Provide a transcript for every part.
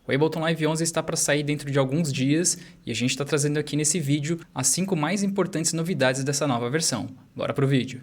O Ableton Live 11 está para sair dentro de alguns dias e a gente está trazendo aqui nesse vídeo as 5 mais importantes novidades dessa nova versão. Bora pro vídeo!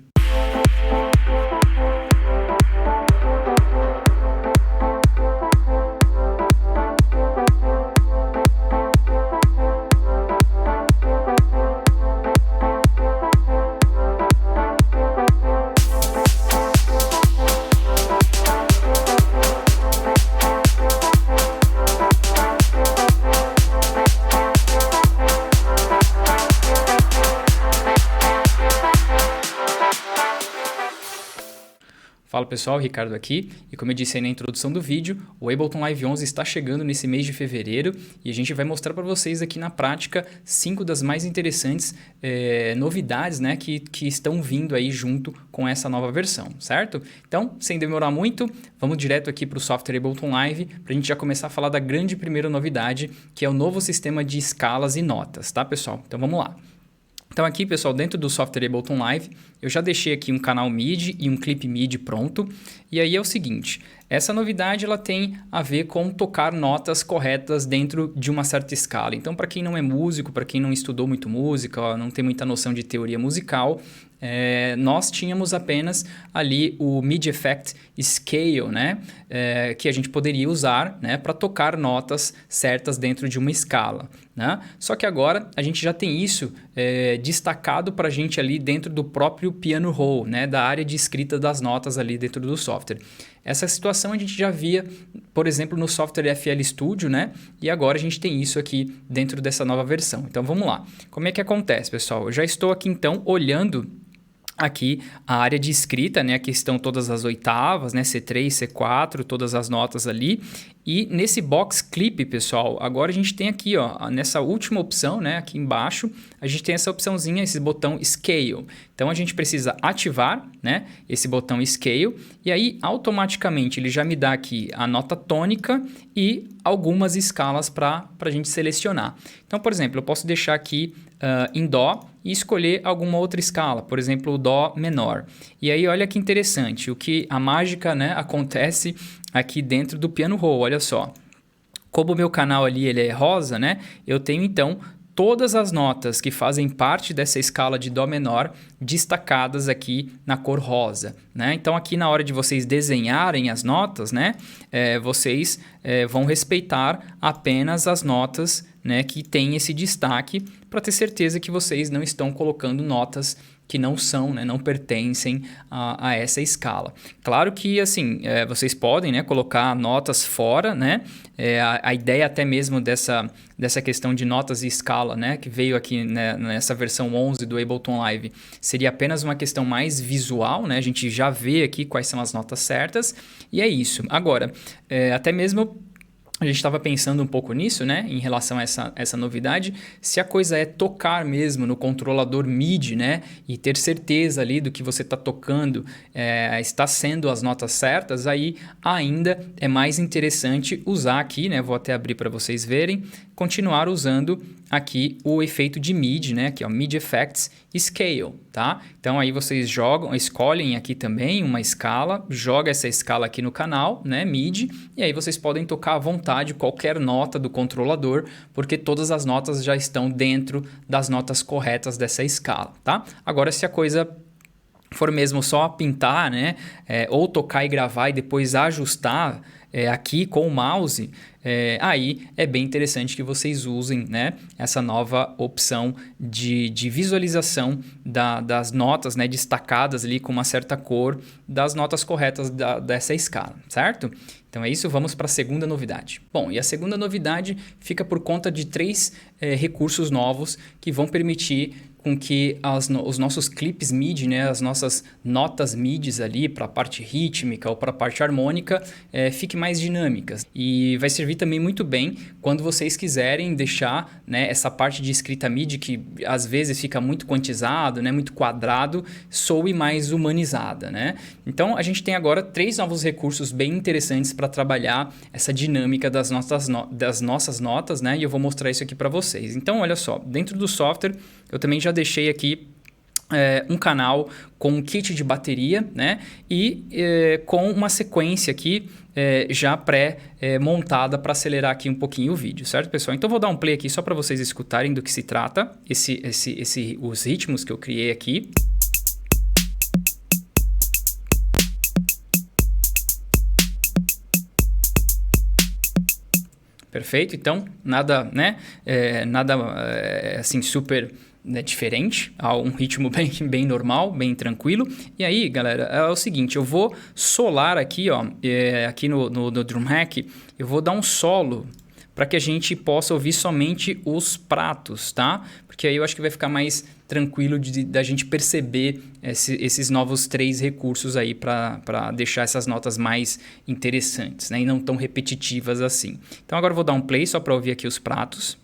Fala pessoal, Ricardo aqui, e como eu disse aí na introdução do vídeo, o Ableton Live 11 está chegando nesse mês de fevereiro e a gente vai mostrar para vocês aqui na prática 5 das mais interessantes novidades, né, que estão vindo aí junto com essa nova versão, certo? Então, sem demorar muito, vamos direto aqui para o software Ableton Live para a gente já começar a falar da grande primeira novidade, que é o novo sistema de escalas e notas, tá pessoal? Então vamos lá. Então aqui, pessoal, dentro do software Ableton Live, eu já deixei aqui um canal MIDI e um clipe MIDI pronto. E aí é o seguinte, essa novidade ela tem a ver com tocar notas corretas dentro de uma certa escala. Então, para quem não é músico, para quem não estudou muito música, não tem muita noção de teoria musical, nós tínhamos apenas ali o MIDI Effect Scale, né? Que a gente poderia usar, né, para tocar notas certas dentro de uma escala, né? Só que agora a gente já tem isso destacado para a gente ali dentro do próprio piano roll, né, da área de escrita das notas ali dentro do software. Essa situação a gente já via, por exemplo, no software FL Studio, né? E agora a gente tem isso aqui dentro dessa nova versão. Então vamos lá. Como é que acontece, pessoal? Eu já estou aqui então olhando aqui a área de escrita, né? Aqui estão todas as oitavas, né? C3, C4, todas as notas ali. E nesse box clip, pessoal, agora a gente tem aqui, ó, nessa última opção, né? Aqui embaixo, a gente tem essa opçãozinha, esse botão Scale. Então a gente precisa ativar, né? Esse botão Scale e aí automaticamente ele já me dá aqui a nota tônica e algumas escalas para a gente selecionar. Então, por exemplo, eu posso deixar aqui em Dó e escolher alguma outra escala, por exemplo, o Dó menor. E aí, olha que interessante, o que a mágica, né, acontece aqui dentro do piano roll, olha só. Como o meu canal ali ele é rosa, né, eu tenho então todas as notas que fazem parte dessa escala de Dó menor destacadas aqui na cor rosa, né? Então aqui na hora de vocês desenharem as notas, né, vocês vão respeitar apenas as notas, né, que tem esse destaque para ter certeza que vocês não estão colocando notas que não são, né, não pertencem a essa escala. Claro que assim, vocês podem, né, colocar notas fora, né? A ideia até mesmo dessa questão de notas e escala, né, que veio aqui, né, nessa versão 11 do Ableton Live, seria apenas uma questão mais visual, né? A gente já vê aqui quais são as notas certas e é isso. Agora, até mesmo a gente estava pensando um pouco nisso, né, em relação a essa novidade, se a coisa é tocar mesmo no controlador MIDI, né, e ter certeza ali do que você está tocando está sendo as notas certas, aí ainda é mais interessante usar aqui, né, vou até abrir para vocês verem, continuar usando aqui o efeito de MIDI, né, que é o MIDI Effects Scale, tá? Então aí vocês escolhem aqui também uma escala, joga essa escala aqui no canal, né, MIDI, e aí vocês podem tocar à vontade qualquer nota do controlador, porque todas as notas já estão dentro das notas corretas dessa escala, tá? Agora se a coisa for mesmo só pintar, né, ou tocar e gravar e depois ajustar aqui com o mouse, aí é bem interessante que vocês usem, né, essa nova opção de visualização das notas, né, destacadas ali com uma certa cor das notas corretas dessa escala, certo? Então é isso, vamos para a segunda novidade. Bom, e a segunda novidade fica por conta de 3 recursos novos que vão permitir com que os nossos clipes MIDI, né, as nossas notas MIDIs ali para a parte rítmica ou para a parte harmônica fiquem mais dinâmicas. E vai servir também muito bem quando vocês quiserem deixar, né, essa parte de escrita MIDI que às vezes fica muito quantizado, né, muito quadrado, soe mais humanizada, né? Então a gente tem agora 3 novos recursos bem interessantes para trabalhar essa dinâmica das nossas notas, né? E eu vou mostrar isso aqui para vocês. Então olha só, dentro do software eu também já deixei aqui um canal com um kit de bateria, né? E com uma sequência aqui já pré-montada para acelerar aqui um pouquinho o vídeo, certo, pessoal? Então vou dar um play aqui só para vocês escutarem do que se trata, os ritmos que eu criei aqui. Perfeito? Então, nada, né? Assim, super, né, diferente, um ritmo bem normal, bem tranquilo. E aí, galera, é o seguinte, eu vou solar aqui, ó, aqui no Drum Hack, eu vou dar um solo para que a gente possa ouvir somente os pratos, tá? Porque aí eu acho que vai ficar mais tranquilo da gente perceber esses novos 3 recursos aí para deixar essas notas mais interessantes, né? E não tão repetitivas assim. Então agora eu vou dar um play só para ouvir aqui os pratos.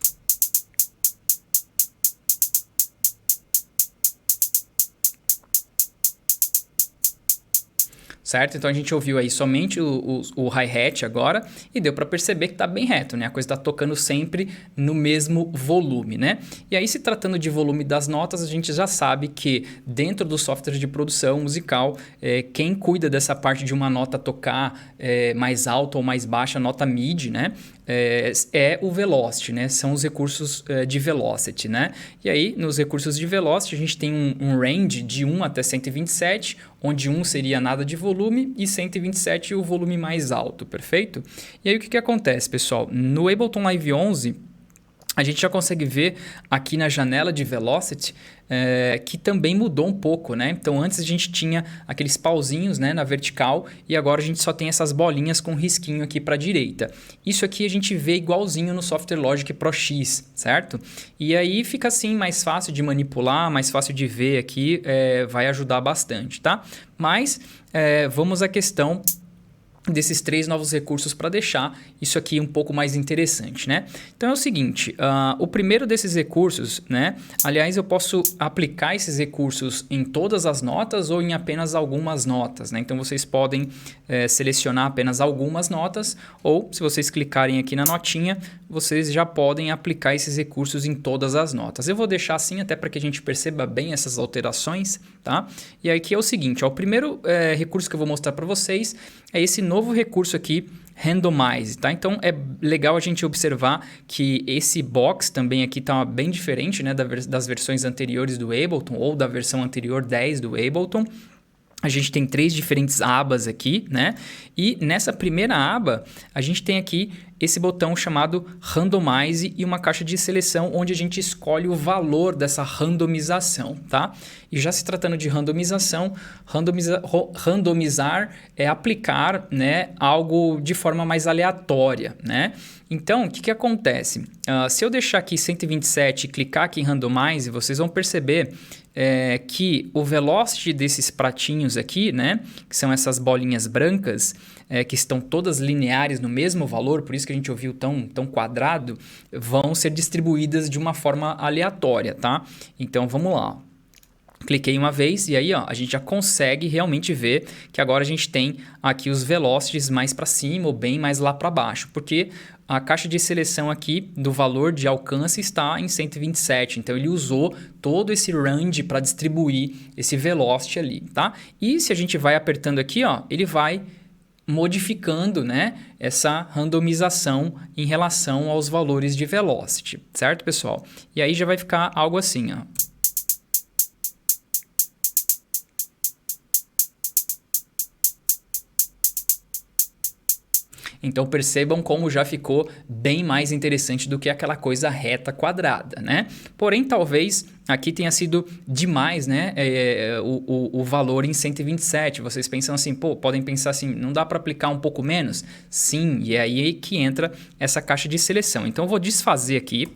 Certo? Então a gente ouviu aí somente o hi-hat agora e deu para perceber que está bem reto, né? A coisa está tocando sempre no mesmo volume, né? E aí, se tratando de volume das notas, a gente já sabe que dentro do software de produção musical, quem cuida dessa parte de uma nota tocar mais alta ou mais baixa, nota mid, né? É o Velocity, né? São os recursos de Velocity, né? E aí, nos recursos de Velocity, a gente tem um range de 1 até 127, onde 1 seria nada de volume e 127 o volume mais alto, perfeito? E aí, o que acontece, pessoal? No Ableton Live 11, a gente já consegue ver aqui na janela de Velocity que também mudou um pouco, né? Então, antes a gente tinha aqueles pauzinhos, né, na vertical e agora a gente só tem essas bolinhas com risquinho aqui para a direita. Isso aqui a gente vê igualzinho no Software Logic Pro X, certo? E aí fica assim mais fácil de manipular, mais fácil de ver aqui, vai ajudar bastante, tá? Mas vamos à questão desses 3 novos recursos para deixar isso aqui um pouco mais interessante, né? Então é o seguinte, o primeiro desses recursos, né? Aliás, eu posso aplicar esses recursos em todas as notas ou em apenas algumas notas, né? Então vocês podem selecionar apenas algumas notas ou se vocês clicarem aqui na notinha, vocês já podem aplicar esses recursos em todas as notas. Eu vou deixar assim até para que a gente perceba bem essas alterações, tá? E aí aqui é o seguinte, ó, o primeiro recurso que eu vou mostrar para vocês é esse novo recurso aqui, Randomize, tá? Então é legal a gente observar que esse box também aqui tá bem diferente, né, das versões anteriores do Ableton ou da versão anterior 10 do Ableton. A gente tem 3 diferentes abas aqui, né? E nessa primeira aba, a gente tem aqui esse botão chamado Randomize e uma caixa de seleção onde a gente escolhe o valor dessa randomização, tá? E já se tratando de randomização, randomizar é aplicar, né, algo de forma mais aleatória, né? Então, o que acontece? Se eu deixar aqui 127 e clicar aqui em Randomize, vocês vão perceber que o velocity desses pratinhos aqui, né, que são essas bolinhas brancas, que estão todas lineares no mesmo valor, por isso que a gente ouviu tão quadrado, vão ser distribuídas de uma forma aleatória, tá? Então, vamos lá. Cliquei uma vez e aí ó, a gente já consegue realmente ver que agora a gente tem aqui os velocities mais para cima ou bem mais lá para baixo, porque a caixa de seleção aqui do valor de alcance está em 127, então ele usou todo esse range para distribuir esse velocity ali, tá? E se a gente vai apertando aqui, ó, ele vai modificando, né, essa randomização em relação aos valores de velocity, certo, pessoal? E aí já vai ficar algo assim, ó. Então percebam como já ficou bem mais interessante do que aquela coisa reta quadrada, né? Porém, talvez aqui tenha sido demais, né? O valor em 127. Vocês pensam assim, pô, podem pensar assim, não dá para aplicar um pouco menos? Sim, e é aí que entra essa caixa de seleção. Então eu vou desfazer aqui.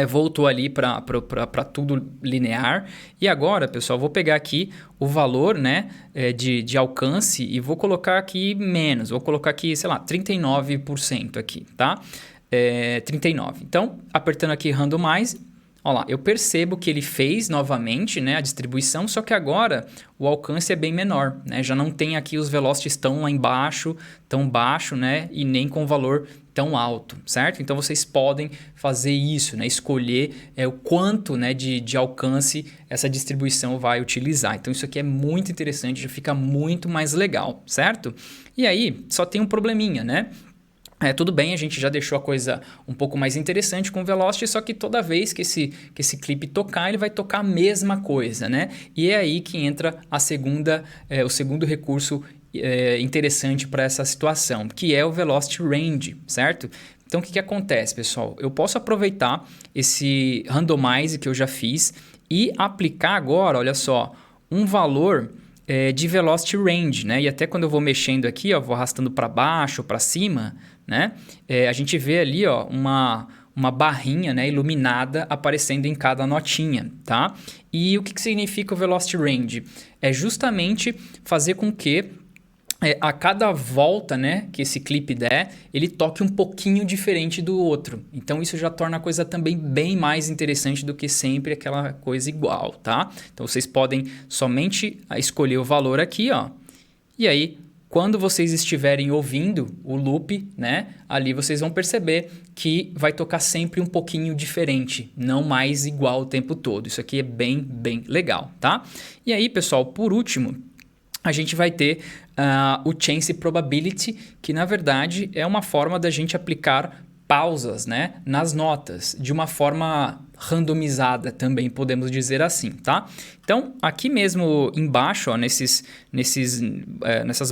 Voltou ali para tudo linear. E agora, pessoal, vou pegar aqui o valor, né, de alcance e vou colocar aqui menos. Vou colocar aqui, sei lá, 39% aqui, tá? 39%. Então, apertando aqui Randomize, Ó lá, eu percebo que ele fez novamente, né, a distribuição, só que agora o alcance é bem menor, né? Já não tem aqui os velocities tão lá embaixo, tão baixo, né? E nem com valor tão alto, certo? Então vocês podem fazer isso, né? Escolher o quanto, né, de alcance essa distribuição vai utilizar. Então isso aqui é muito interessante, já fica muito mais legal, certo? E aí só tem um probleminha, né? Tudo bem, a gente já deixou a coisa um pouco mais interessante com o Velocity, só que toda vez que esse clipe tocar, ele vai tocar a mesma coisa, né? E é aí que entra o segundo recurso interessante para essa situação, que é o Velocity Range, certo? Então, o que acontece, pessoal? Eu posso aproveitar esse randomize que eu já fiz e aplicar agora, olha só, um valor de Velocity Range, né? E até quando eu vou mexendo aqui, ó, vou arrastando para baixo, para cima, né? A gente vê ali, ó, uma barrinha, né, iluminada aparecendo em cada notinha, tá? E o que significa o Velocity Range? É justamente fazer com que a cada volta, né, que esse clipe der, ele toque um pouquinho diferente do outro. Então isso já torna a coisa também bem mais interessante do que sempre aquela coisa igual, tá? Então vocês podem somente escolher o valor aqui, ó. E aí, quando vocês estiverem ouvindo o loop, né, ali vocês vão perceber que vai tocar sempre um pouquinho diferente, não mais igual o tempo todo. Isso aqui é bem, bem legal, tá? E aí, pessoal, por último, a gente vai ter o Chance Probability, que na verdade é uma forma da gente aplicar pausas, né, nas notas, de uma forma randomizada também, podemos dizer assim, tá? Então, aqui mesmo embaixo, ó, nessas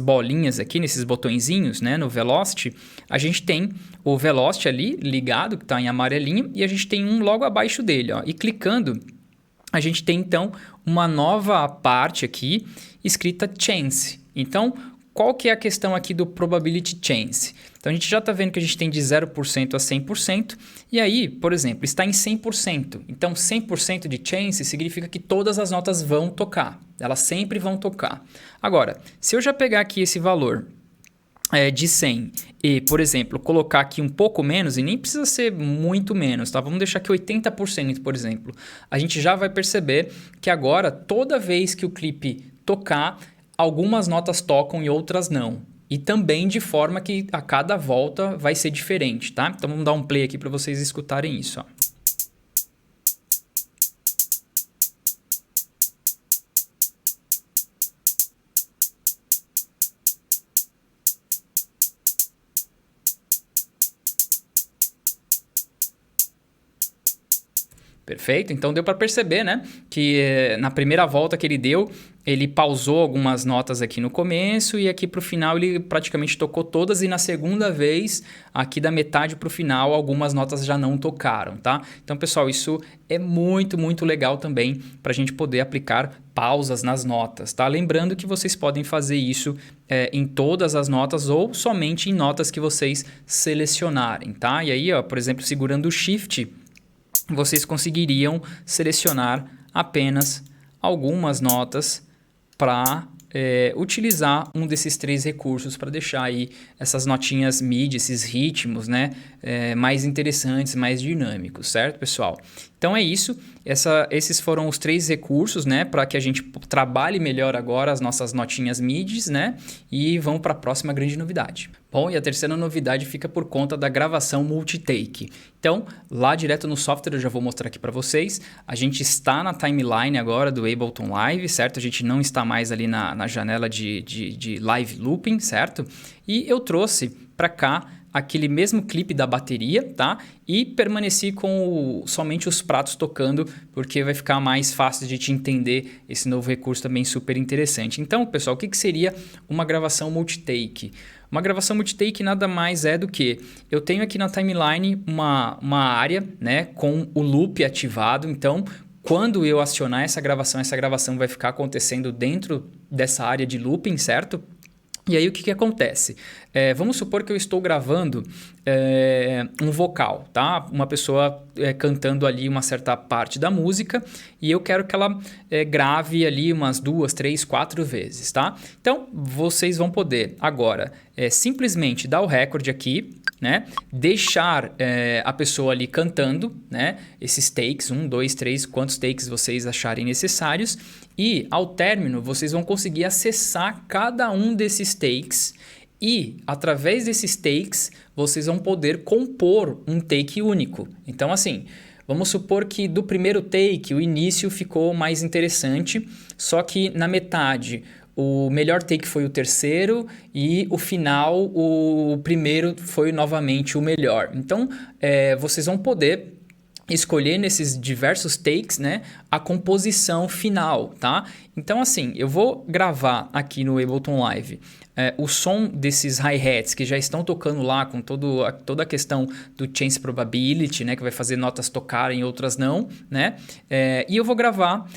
bolinhas aqui, nesses botõezinhos, né, no Velocity, a gente tem o Velocity ali ligado, que está em amarelinho, e a gente tem um logo abaixo dele, ó, e clicando, a gente tem então uma nova parte aqui escrita Chance. Então, qual que é a questão aqui do Probability Chance? Então, a gente já está vendo que a gente tem de 0% a 100%, e aí, por exemplo, está em 100%. Então, 100% de chance significa que todas as notas vão tocar. Elas sempre vão tocar. Agora, se eu já pegar aqui esse valor de 100 e, por exemplo, colocar aqui um pouco menos, e nem precisa ser muito menos, tá? Vamos deixar aqui 80%, por exemplo. A gente já vai perceber que agora, toda vez que o clipe tocar, algumas notas tocam e outras não. E também de forma que a cada volta vai ser diferente, tá? Então vamos dar um play aqui para vocês escutarem isso, ó. Perfeito? Então deu para perceber, né, que na primeira volta que ele deu, ele pausou algumas notas aqui no começo e aqui para o final ele praticamente tocou todas, e na segunda vez, aqui da metade para o final, algumas notas já não tocaram, tá? Então, pessoal, isso é muito, muito legal também para a gente poder aplicar pausas nas notas, tá? Lembrando que vocês podem fazer isso em todas as notas ou somente em notas que vocês selecionarem, tá? E aí, ó, por exemplo, segurando o Shift, vocês conseguiriam selecionar apenas algumas notas para utilizar um desses três recursos para deixar aí essas notinhas MIDI, esses ritmos, né, mais interessantes, mais dinâmicos, certo, pessoal? Então é isso, esses foram os três recursos, né, para que a gente trabalhe melhor agora as nossas notinhas MIDIs, né, e vamos para a próxima grande novidade. Bom, e a terceira novidade fica por conta da gravação multitake. Então, lá direto no software eu já vou mostrar aqui para vocês. A gente está na timeline agora do Ableton Live, certo? A gente não está mais ali na janela de live looping, certo? E eu trouxe para cá aquele mesmo clipe da bateria, tá? E permaneci com somente os pratos tocando, porque vai ficar mais fácil de te entender esse novo recurso também super interessante. Então, pessoal, o que seria uma gravação multitake? Uma gravação multitake nada mais é do que eu tenho aqui na timeline uma área, né, com o loop ativado. Então, quando eu acionar essa gravação vai ficar acontecendo dentro dessa área de looping, certo? E aí o que acontece? vamos supor que eu estou gravando um vocal, tá? Uma pessoa cantando ali uma certa parte da música e eu quero que ela grave ali umas 2, 3, 4 vezes, tá? Então, vocês vão poder agora simplesmente dar o recorde aqui, né? Deixar a pessoa ali cantando, né? Esses takes, 1, 2, 3, quantos takes vocês acharem necessários. E ao término, vocês vão conseguir acessar cada um desses takes e, através desses takes, vocês vão poder compor um take único. Então, assim, vamos supor que do primeiro take, o início ficou mais interessante, só que na metade o melhor take foi o terceiro e o final, o primeiro foi novamente o melhor. Então, vocês vão poder escolher nesses diversos takes, né, a composição final, tá? Então, assim, eu vou gravar aqui no Ableton Live o som desses hi-hats que já estão tocando lá com toda a questão do Chance Probability, né, que vai fazer notas tocarem e outras não, né? E eu vou gravar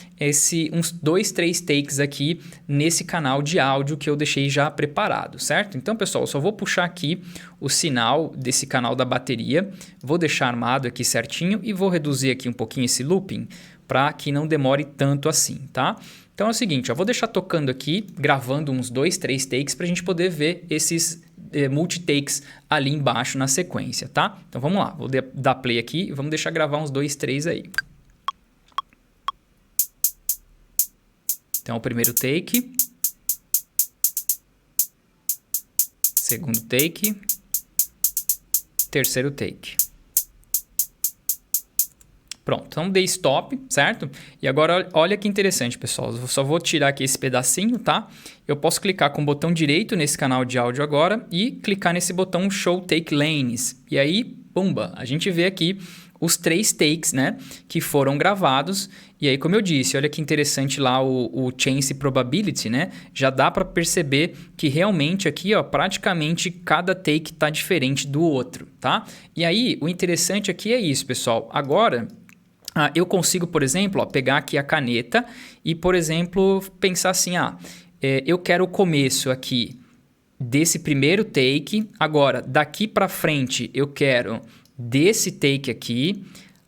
uns 2, 3 takes aqui nesse canal de áudio que eu deixei já preparado, certo? Então, pessoal, eu só vou puxar aqui o sinal desse canal da bateria, vou deixar armado aqui certinho e vou reduzir aqui um pouquinho esse looping para que não demore tanto assim, tá? Então é o seguinte, eu vou deixar tocando aqui, gravando uns 2, 3 takes para a gente poder ver esses multi-takes ali embaixo na sequência, tá? Então vamos lá, vou dar play aqui e vamos deixar gravar uns 2, 3 aí. Então o primeiro take, segundo take, terceiro take. Pronto, então dei stop, certo? E agora olha que interessante, pessoal. Eu só vou tirar aqui esse pedacinho, tá? Eu posso clicar com o botão direito nesse canal de áudio agora e clicar nesse botão Show Take Lanes. E aí, pumba, a gente vê aqui os 3 takes, né, que foram gravados. E aí, como eu disse, olha que interessante lá o Chance Probability, né? Já dá para perceber que realmente aqui, ó, praticamente cada take tá diferente do outro, tá? E aí, o interessante aqui é isso, pessoal. Agora eu consigo, por exemplo, pegar aqui a caneta e, por exemplo, pensar assim, eu quero o começo aqui desse primeiro take, agora daqui para frente eu quero desse take aqui,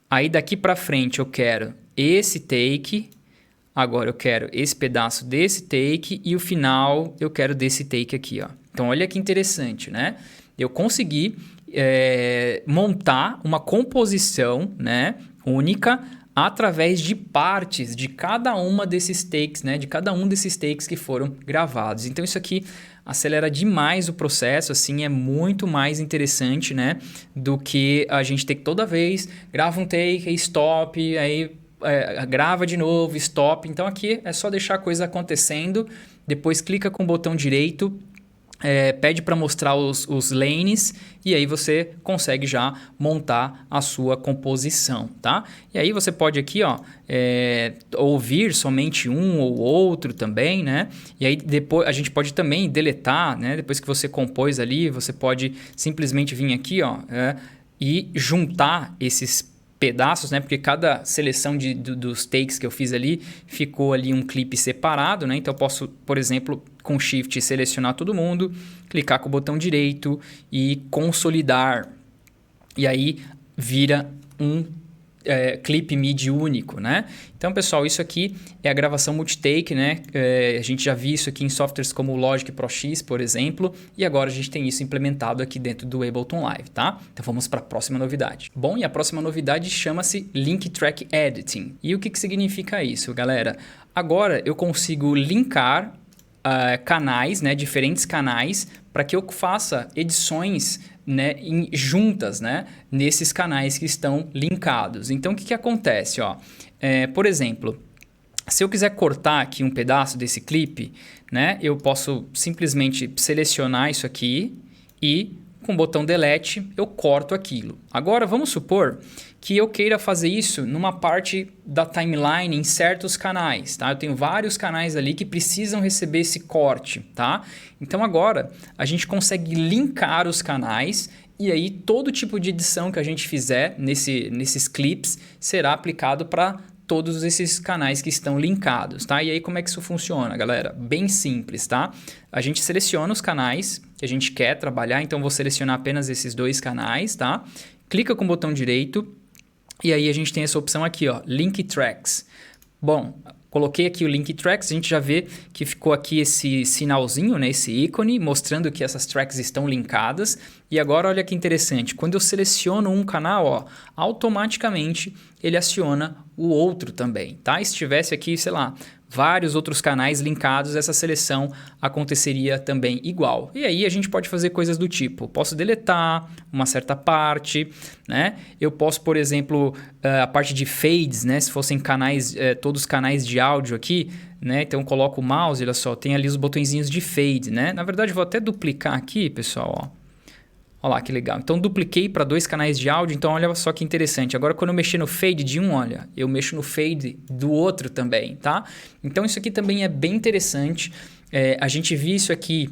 aí daqui para frente eu quero esse take, agora eu quero esse pedaço desse take e o final eu quero desse take aqui, ó. Então olha que interessante, né? Eu consegui montar uma composição, né, única através de partes de cada uma desses takes, né, de cada um desses takes que foram gravados. Então isso aqui acelera demais o processo, assim, é muito mais interessante, né, do que a gente ter que toda vez grava um take, aí stop, aí grava de novo, stop. Então aqui é só deixar a coisa acontecendo, depois clica com o botão direito, pede para mostrar os lanes e aí você consegue já montar a sua composição, tá? E aí você pode aqui, ó, ouvir somente um ou outro também, né? E aí depois a gente pode também deletar, né? Depois que você compôs ali, você pode simplesmente vir aqui, ó, e juntar esses pedaços, né? Porque cada seleção dos takes que eu fiz ali ficou ali um clipe separado, né? Então eu posso, por exemplo, com Shift selecionar todo mundo, clicar com o botão direito e consolidar. E aí vira um clipe MIDI único, né? Então, pessoal, isso aqui é a gravação multitake, né? A gente já viu isso aqui em softwares como o Logic Pro X, por exemplo, e agora a gente tem isso implementado aqui dentro do Ableton Live, tá? Então, vamos para a próxima novidade. Bom, e a próxima novidade chama-se Link Track Editing. E o que significa isso, galera? Agora eu consigo linkar canais, né? Diferentes canais, para que eu faça edições, né, juntas, né, nesses canais que estão linkados. Então, o que acontece? Ó? Por exemplo, se eu quiser cortar aqui um pedaço desse clipe, né, eu posso simplesmente selecionar isso aqui e com o botão Delete eu corto aquilo. Agora, vamos supor que eu queira fazer isso numa parte da timeline em certos canais, tá? Eu tenho vários canais ali que precisam receber esse corte, tá? Então agora a gente consegue linkar os canais e aí todo tipo de edição que a gente fizer nesses clips será aplicado para todos esses canais que estão linkados, tá? E aí como é que isso funciona, galera? Bem simples, tá? A gente seleciona os canais que a gente quer trabalhar, então vou selecionar apenas esses 2 canais, tá? Clica com o botão direito e aí a gente tem essa opção aqui, ó, Link Tracks. Bom, coloquei aqui o Link Tracks, a gente já vê que ficou aqui esse sinalzinho, né, esse ícone, mostrando que essas tracks estão linkadas. E agora olha que interessante, quando eu seleciono um canal, ó, automaticamente ele aciona o outro também, tá? Se tivesse aqui, sei lá, vários outros canais linkados, essa seleção aconteceria também igual. E aí a gente pode fazer coisas do tipo, posso deletar uma certa parte, né? Eu posso, por exemplo, a parte de fades, né? Se fossem canais, todos os canais de áudio aqui, né? Então eu coloco o mouse, olha só, tem ali os botõezinhos de fade, né? Na verdade, eu vou até duplicar aqui, pessoal, ó. Olha lá que legal. Então dupliquei para 2 canais de áudio, então olha só que interessante. Agora quando eu mexer no fade de um, olha, eu mexo no fade do outro também, tá? Então isso aqui também é bem interessante. A gente viu isso aqui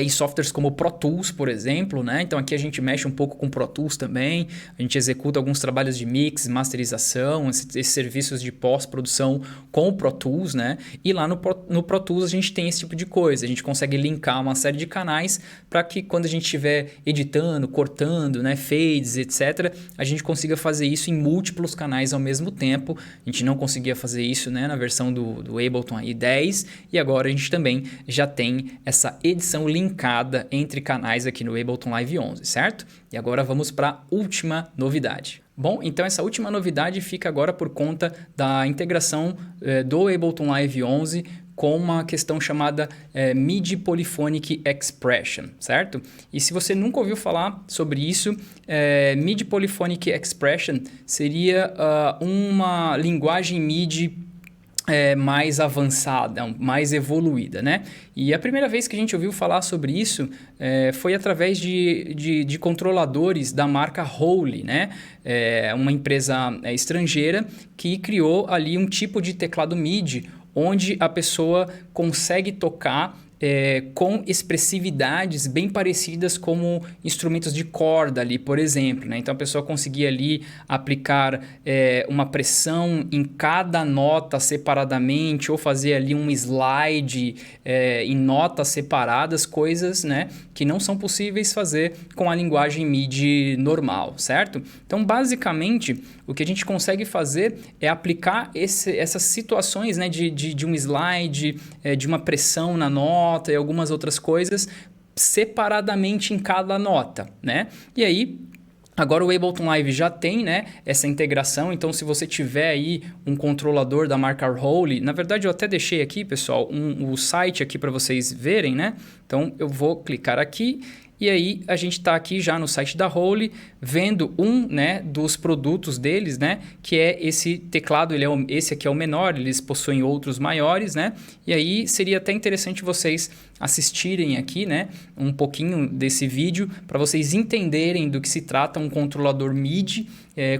em softwares como Pro Tools, por exemplo, né? Então aqui a gente mexe um pouco com Pro Tools também, a gente executa alguns trabalhos de mix, masterização, esses serviços de pós-produção com o Pro Tools, né? E lá no Pro Tools a gente tem esse tipo de coisa, a gente consegue linkar uma série de canais para que quando a gente estiver editando, cortando, né? Fades, etc., a gente consiga fazer isso em múltiplos canais ao mesmo tempo. A gente não conseguia fazer isso, né? Na versão do Ableton aí 10, e agora a gente também já tem essa edição linkada entre canais aqui no Ableton Live 11, certo? E agora vamos para a última novidade. Bom, então essa última novidade fica agora por conta da integração do Ableton Live 11 com uma questão chamada MIDI Polyphonic Expression, certo? E se você nunca ouviu falar sobre isso, MIDI Polyphonic Expression seria uma linguagem MIDI mais avançada, mais evoluída, né? E a primeira vez que a gente ouviu falar sobre isso foi através de controladores da marca Holy, né? Uma empresa estrangeira que criou ali um tipo de teclado MIDI onde a pessoa consegue tocar com expressividades bem parecidas como instrumentos de corda ali, por exemplo, né? Então a pessoa conseguia ali aplicar uma pressão em cada nota separadamente ou fazer ali um slide em notas separadas, coisas, né, que não são possíveis fazer com a linguagem MIDI normal, certo? Então basicamente o que a gente consegue fazer é aplicar essas situações, né, de um slide, de uma pressão na nota e algumas outras coisas separadamente em cada nota, né? E aí, agora o Ableton Live já tem, né, essa integração, então se você tiver aí um controlador da marca Holy, na verdade eu até deixei aqui, pessoal, o site aqui para vocês verem, né? Então eu vou clicar aqui e aí a gente está aqui já no site da Holy, vendo né, dos produtos deles, né, que é esse teclado, esse aqui é o menor, eles possuem outros maiores, né? E aí seria até interessante vocês assistirem aqui, né, um pouquinho desse vídeo para vocês entenderem do que se trata um controlador MIDI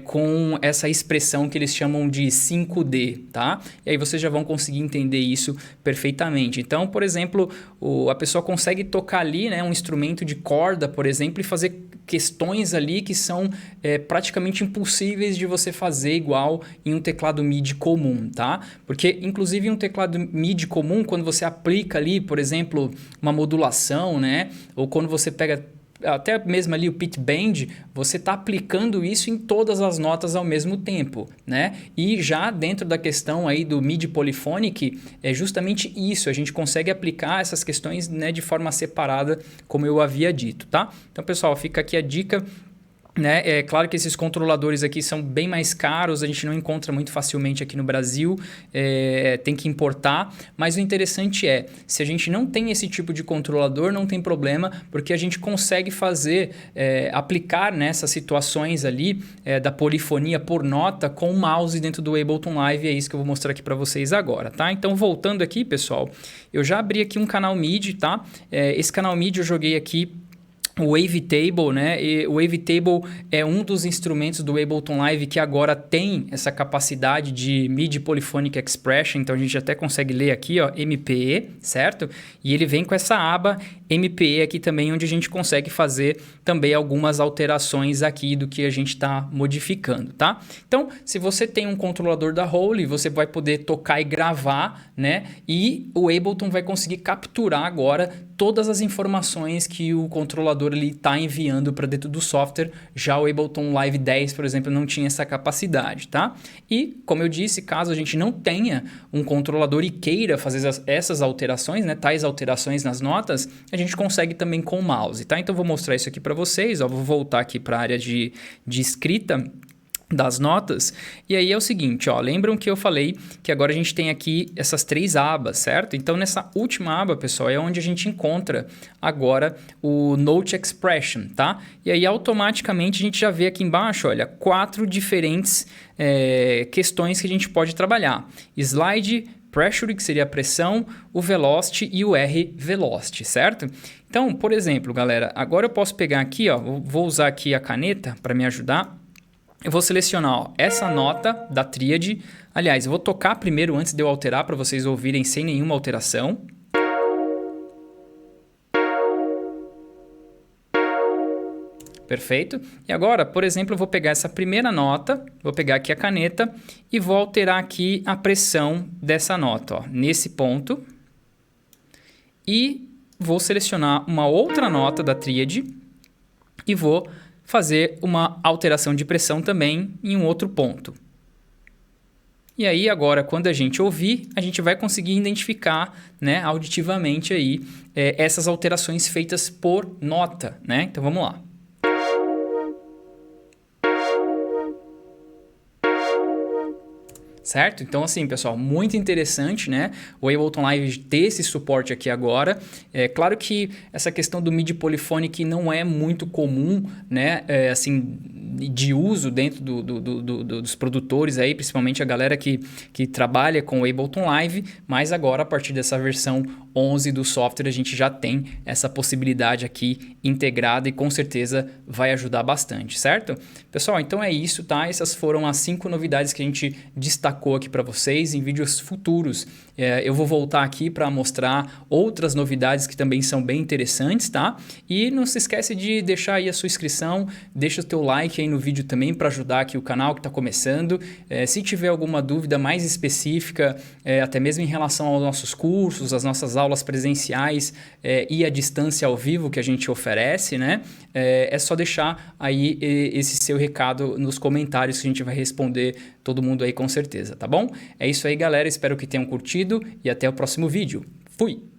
com essa expressão que eles chamam de 5D, tá? E aí vocês já vão conseguir entender isso perfeitamente. Então, por exemplo, a pessoa consegue tocar ali, né, um instrumento de corda, por exemplo, e fazer questões ali que são praticamente impossíveis de você fazer igual em um teclado MIDI comum, tá? Porque, inclusive, em um teclado MIDI comum, quando você aplica ali, por exemplo, uma modulação, né? Ou quando você pega até mesmo ali o pit bend, você está aplicando isso em todas as notas ao mesmo tempo, né? E já dentro da questão aí do MIDI Polyphonic, é justamente isso, a gente consegue aplicar essas questões, né, de forma separada, como eu havia dito, tá? Então, pessoal, fica aqui a dica. Né? É claro que esses controladores aqui são bem mais caros, a gente não encontra muito facilmente aqui no Brasil, tem que importar, mas o interessante é, se a gente não tem esse tipo de controlador, não tem problema, porque a gente consegue fazer, aplicar nessas situações ali da polifonia por nota com o mouse dentro do Ableton Live, é isso que eu vou mostrar aqui para vocês agora, tá? Então, voltando aqui, pessoal, eu já abri aqui um canal MIDI, tá? Esse canal MIDI eu joguei aqui o Wavetable, né? E o Wavetable é um dos instrumentos do Ableton Live que agora tem essa capacidade de MIDI Polyphonic Expression, então a gente até consegue ler aqui, ó, MPE, certo? E ele vem com essa aba MPE aqui também, onde a gente consegue fazer também algumas alterações aqui do que a gente está modificando, tá? Então, se você tem um controlador da Holy, você vai poder tocar e gravar, né? E o Ableton vai conseguir capturar agora todas as informações que o controlador está enviando para dentro do software. Já o Ableton Live 10, por exemplo, não tinha essa capacidade, tá? E, como eu disse, caso a gente não tenha um controlador e queira fazer essas alterações, né, tais alterações nas notas, a gente consegue também com o mouse, tá? Então, vou mostrar isso aqui para vocês, ó, vou voltar aqui para a área de escrita das notas, e aí é o seguinte, ó, lembram que eu falei que agora a gente tem aqui essas 3 abas, certo? Então, nessa última aba, pessoal, é onde a gente encontra agora o Note Expression, tá? E aí, automaticamente, a gente já vê aqui embaixo, olha, 4 diferentes questões que a gente pode trabalhar. Slide, Pressure, que seria a pressão, o Velocity e o R Velocity, certo? Então, por exemplo, galera, agora eu posso pegar aqui, ó, vou usar aqui a caneta para me ajudar. Eu vou selecionar, ó, essa nota da tríade. Aliás, eu vou tocar primeiro antes de eu alterar para vocês ouvirem sem nenhuma alteração. Perfeito. E agora, por exemplo, eu vou pegar essa primeira nota, vou pegar aqui a caneta e vou alterar aqui a pressão dessa nota, ó, nesse ponto. E vou selecionar uma outra nota da tríade e vou fazer uma alteração de pressão também em um outro ponto. E aí agora, quando a gente ouvir, a gente vai conseguir identificar, né, auditivamente aí, essas alterações feitas por nota, né? Então vamos lá. Certo? Então, assim, pessoal, muito interessante, né? O Ableton Live ter esse suporte aqui agora. É claro que essa questão do MIDI Polyphonic não é muito comum, né? Assim, de uso dentro dos produtores aí, principalmente a galera que trabalha com o Ableton Live, mas agora, a partir dessa versão 11 do software, a gente já tem essa possibilidade aqui integrada e com certeza vai ajudar bastante, certo? Pessoal, então é isso, tá? Essas foram as 5 novidades que a gente destacou aqui para vocês em vídeos futuros. Eu vou voltar aqui para mostrar outras novidades que também são bem interessantes, tá? E não se esquece de deixar aí a sua inscrição, deixa o teu like aí no vídeo também para ajudar aqui o canal que está começando. Se tiver alguma dúvida mais específica, até mesmo em relação aos nossos cursos, as nossas aulas presenciais e a distância ao vivo que a gente oferece, né? É só deixar aí esse seu recado nos comentários que a gente vai responder todo mundo aí com certeza, tá bom? É isso aí, galera. Espero que tenham curtido e até o próximo vídeo. Fui!